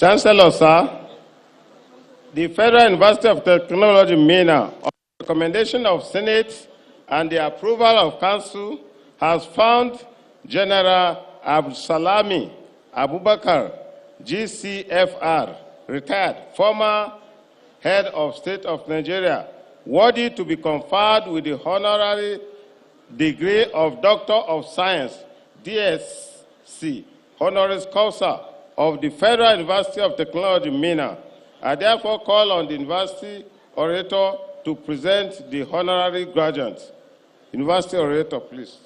Chancellor, sir, the Federal University of Technology, MENA, on the recommendation of Senate and the approval of Council, has found General Abdulsalami Abubakar, GCFR, retired, former head of state of Nigeria, worthy to be conferred with the honorary degree of Doctor of Science, DSc, honoris causa, of the Federal University of Technology, MENA. I therefore call on the university orator to present the honorary graduates. University orator, please.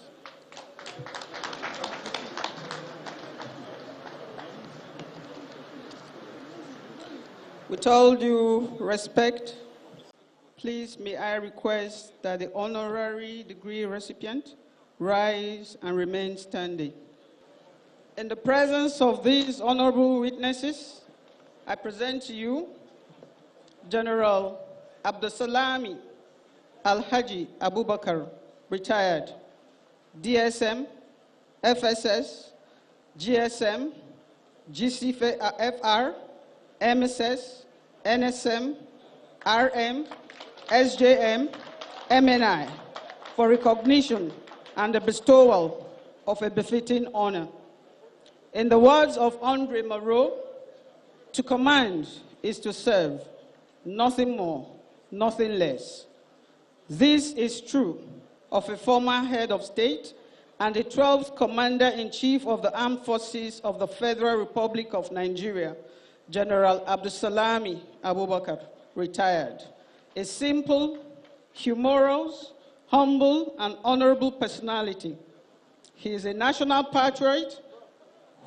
With all due respect, please may I request that the honorary degree recipient rise and remain standing. In the presence of these honorable witnesses, I present to you General Abdulsalami Alhaji Abubakar, retired, DSM, FSS, GSM, GCFR, MSS, NSM, RM, SJM, MNI, for recognition and the bestowal of a befitting honor. In the words of Andre Moreau, to command is to serve, nothing more, nothing less. This is true of a former head of state and the 12th Commander-in-Chief of the Armed Forces of the Federal Republic of Nigeria, General Abdulsalami Abubakar, retired. A simple, humorous, humble, and honorable personality. He is a national patriot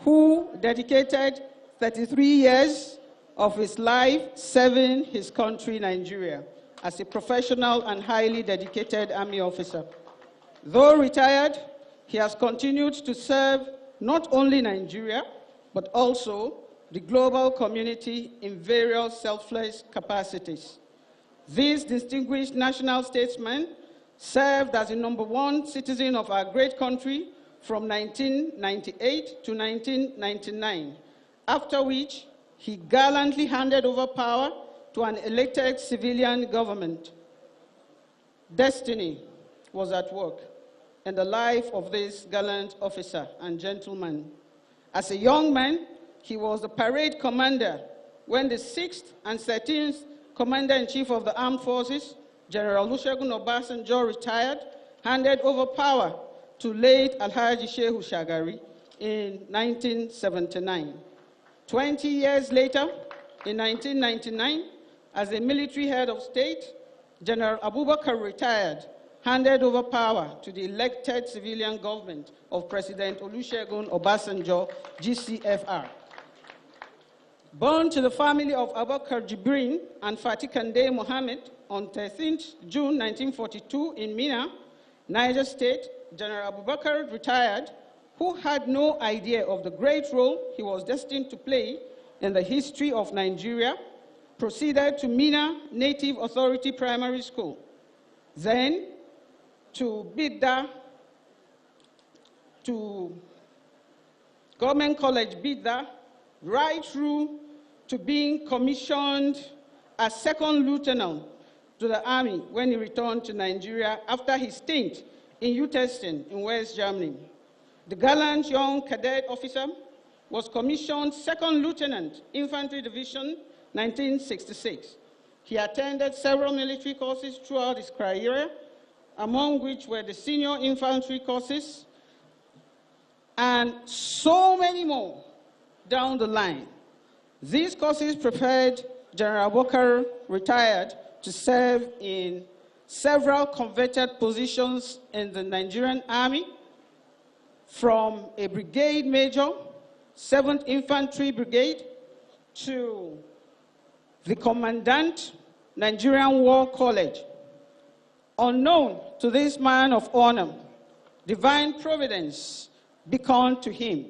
who dedicated 33 years of his life serving his country, Nigeria, as a professional and highly dedicated Army officer. Though retired, he has continued to serve not only Nigeria, but also the global community in various selfless capacities. This distinguished national statesman served as the #1 citizen of our great country from 1998 to 1999, after which he gallantly handed over power to an elected civilian government. Destiny was at work in the life of this gallant officer and gentleman. As a young man, he was the parade commander when the 6th and 13th Commander-in-Chief of the Armed Forces, General Olusegun Obasanjo, retired, handed over power to late Alhaji Shehu Shagari in 1979. 20 years later, in 1999, as a military head of state, General Abubakar retired, handed over power to the elected civilian government of President Olusegun Obasanjo, GCFR. Born to the family of Abubakar Jibrin and Fatih Kande Mohammed on 13th June 1942 in Mina, Niger State, General Abubakar retired, who had no idea of the great role he was destined to play in the history of Nigeria, proceeded to Mina Native Authority Primary School, then to Bidda, to Government College Bidda, right through to being commissioned as second lieutenant to the Army when he returned to Nigeria after his stint in Utesten in West Germany. The gallant young cadet officer was commissioned second lieutenant, Infantry Division, 1966. He attended several military courses throughout his career, among which were the senior infantry courses, and so many more down the line. These courses prepared General Abubakar, retired, to serve in several coveted positions in the Nigerian Army, from a brigade major, 7th Infantry Brigade, to the commandant, Nigerian War College. Unknown to this man of honor, divine providence beckoned to him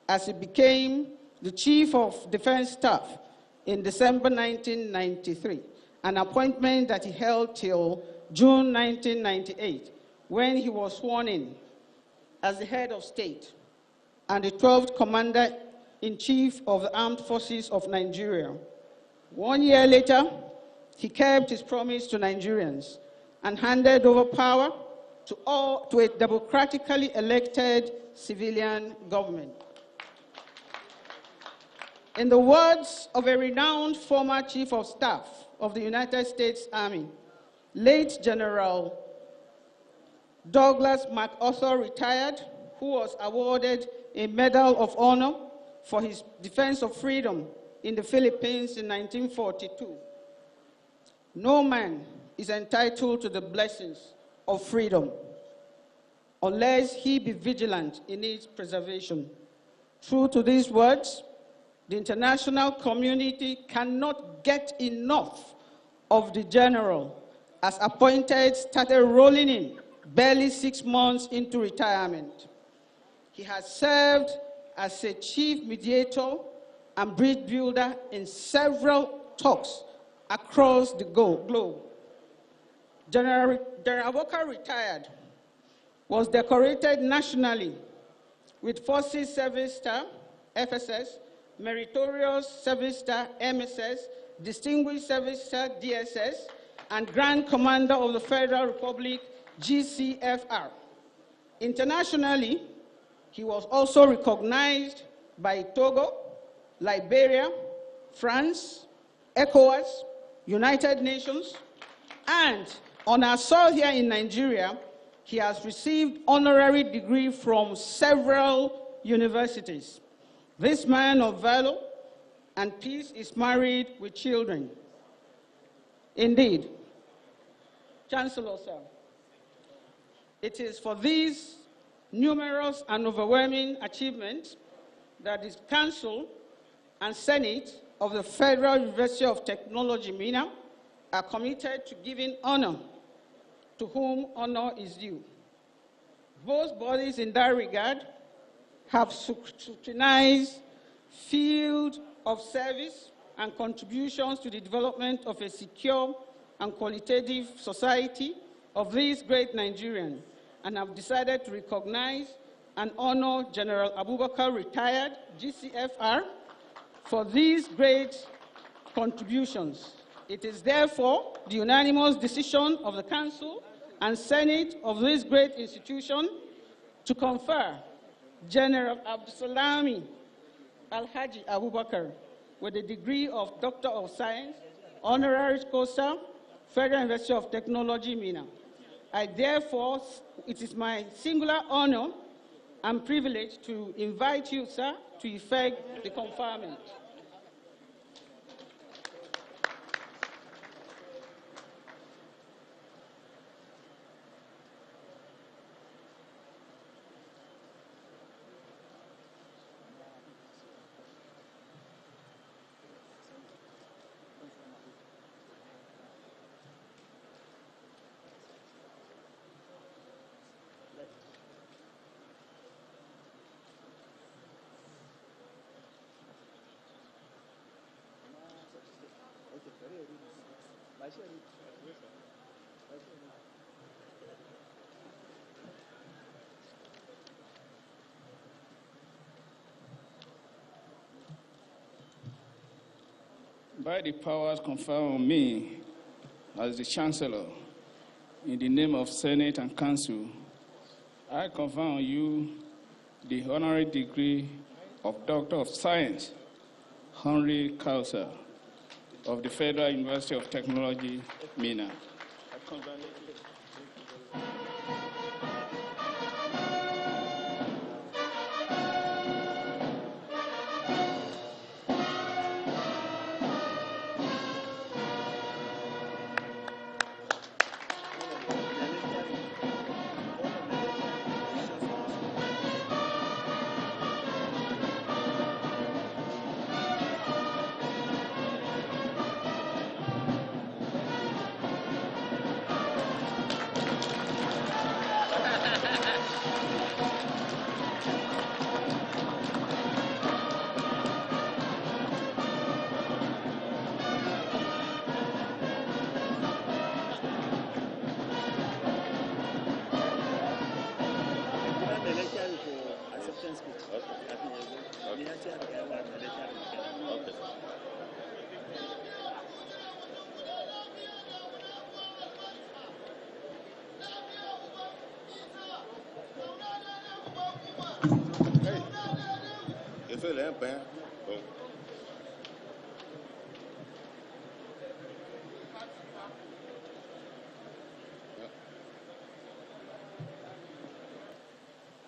as he became the Chief of Defense Staff in December 1993, an appointment that he held till June 1998, when he was sworn in as the head of state and the 12th Commander Commander-in-Chief of the Armed Forces of Nigeria. 1 year later, he kept his promise to Nigerians and handed over power to a democratically elected civilian government. In the words of a renowned former Chief of Staff of the United States Army, late General Douglas MacArthur retired, who was awarded a Medal of Honor for his defense of freedom in the Philippines in 1942. No man is entitled to the blessings of freedom unless he be vigilant in its preservation. True to these words, the international community cannot get enough of the general, as appointed started rolling in barely 6 months into retirement. He has served as a chief mediator and bridge builder in several talks across the globe. General Walker retired, was decorated nationally with Forces Service Star, FSS, Meritorious Service Star, MSS, Distinguished Service Star, DSS, and Grand Commander of the Federal Republic, GCFR. Internationally, he was also recognized by Togo, Liberia, France, ECOWAS, United Nations, and on our soil here in Nigeria, he has received honorary degree from several universities. This man of valor and peace is married with children. Indeed, Chancellor, sir, it is for these numerous and overwhelming achievements that the Council and Senate of the Federal University of Technology, MENA, are committed to giving honor to whom honor is due. Both bodies in that regard have scrutinized field of service and contributions to the development of a secure and qualitative society of these great Nigerians, and have decided to recognize and honor General Abubakar, retired, GCFR, for these great contributions. It is therefore the unanimous decision of the Council and Senate of this great institution to confer General Abdulsalami Alhaji Abubakar with the degree of Doctor of Science, honorary causa, Federal University of Technology, MENA. I therefore, it is my singular honor and privilege to invite you, sir, to effect the conferment. By the powers conferred on me as the Chancellor, in the name of Senate and Council, I confer on you the honorary degree of Doctor of Science, honorary causa, of the Federal University of Technology, MENA.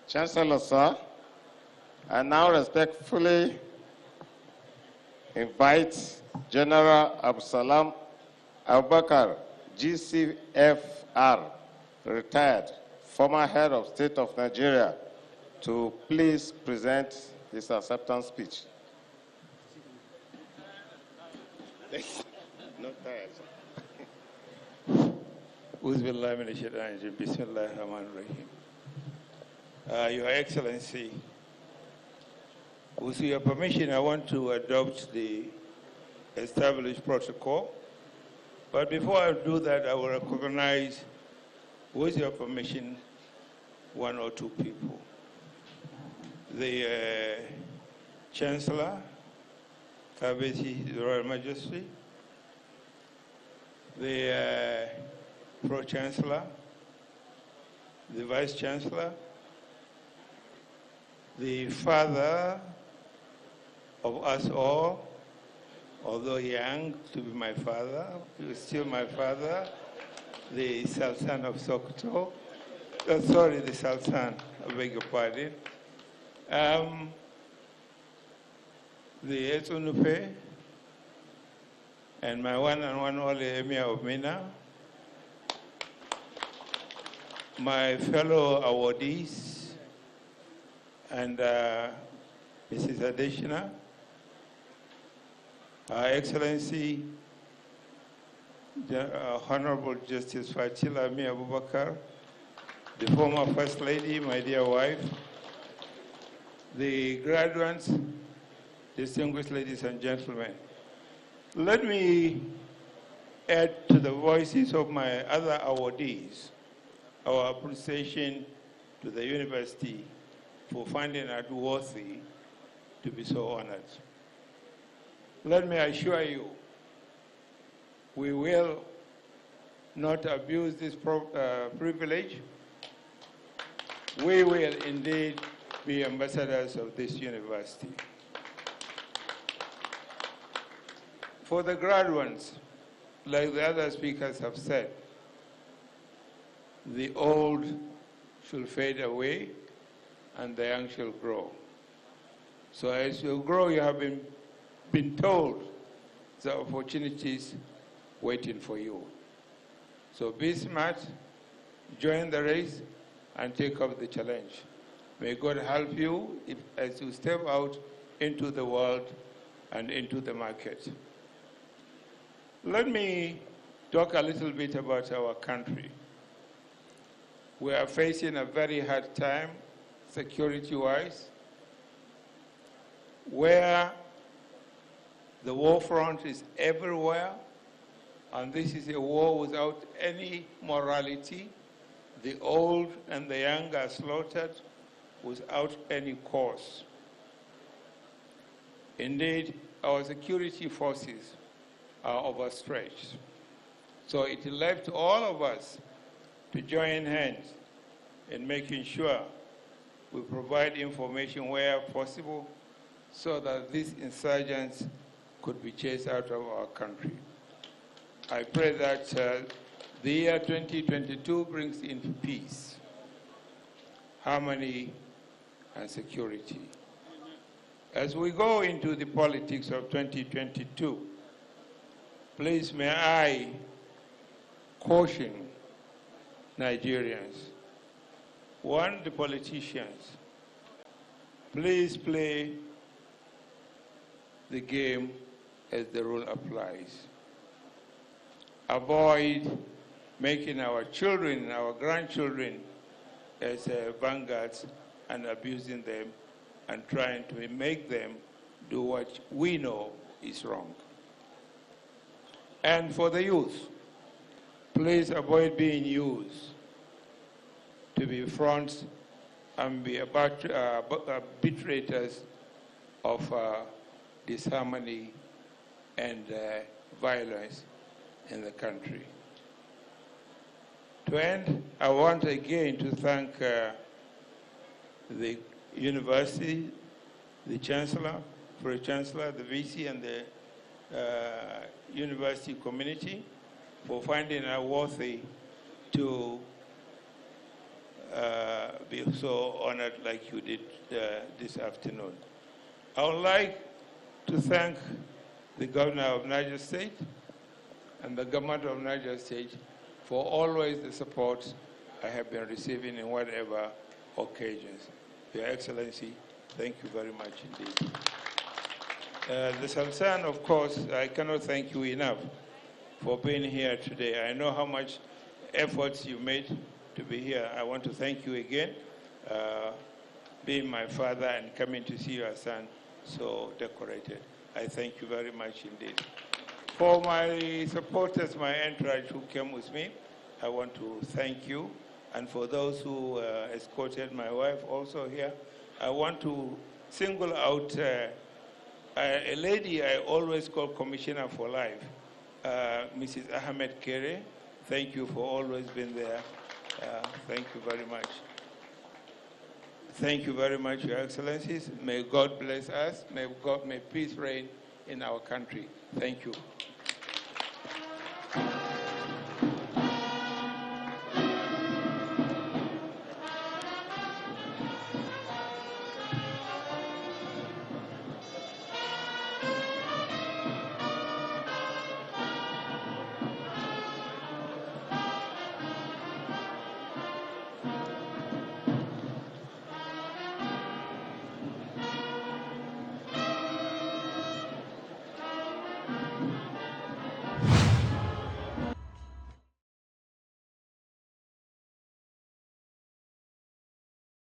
Chancellor, sir, I now respectfully invite General Abdulsalam Abubakar, GCFR, retired, former head of state of Nigeria, to please present his acceptance speech. No tired, Your Excellency, with your permission, I want to adopt the established protocol. But before I do that, I will recognize, with your permission, one or two people. The Chancellor, Kabesi, the Royal Majesty, the Pro-Chancellor, the Vice-Chancellor, the father of us all, although young to be my father, he was still my father, the Sultan of Sokoto. Sorry, the Sultan, I beg your pardon. The Etunupe, and my one and one only Emir of Mina, my fellow awardees, and Mrs. Adeshina, Her Excellency, Honorable Justice Fatila Ami Abubakar, the former First Lady, my dear wife, the graduates, distinguished ladies and gentlemen. Let me add to the voices of my other awardees our appreciation to the university for finding it worthy to be so honored. Let me assure you, we will not abuse this privilege. We will indeed be ambassadors of this university. For the graduates, like the other speakers have said, the old should fade away and the young shall grow. So as you grow, you have been told the opportunities waiting for you. So be smart, join the race, and take up the challenge. May God help you as you step out into the world and into the market. Let me talk a little bit about our country. We are facing a very hard time, security-wise, where the war front is everywhere, and this is a war without any morality. The old and the young are slaughtered without any cause. Indeed, our security forces are overstretched. So it left all of us to join hands in making sure we provide information where possible so that these insurgents could be chased out of our country. I pray that the year 2022 brings in peace, harmony, and security. As we go into the politics of 2022, please may I caution Nigerians. One, the politicians, please play the game as the rule applies. Avoid making our children, our grandchildren as vanguards and abusing them and trying to make them do what we know is wrong. And for the youth, please avoid being used to be fronts and be arbitrators of disharmony and violence in the country. To end, I want again to thank the university, the Chancellor, for the Chancellor, the VC, and the university community for finding it worthy to be so honored like you did this afternoon. I would like to thank the Governor of Niger State and the Government of Niger State for always the support I have been receiving in whatever occasions. Your Excellency, thank you very much indeed. The Sultan, of course, I cannot thank you enough for being here today. I know how much efforts you made to be here. I want to thank you again, being my father and coming to see your son so decorated. I thank you very much indeed. For my supporters, my entourage who came with me, I want to thank you. And for those who escorted my wife also here, I want to single out a lady I always call Commissioner for Life, Mrs. Ahmed Kere. Thank you for always being there. Thank you very much. Thank you very much, Your Excellencies. May God bless us. May peace reign in our country. Thank you.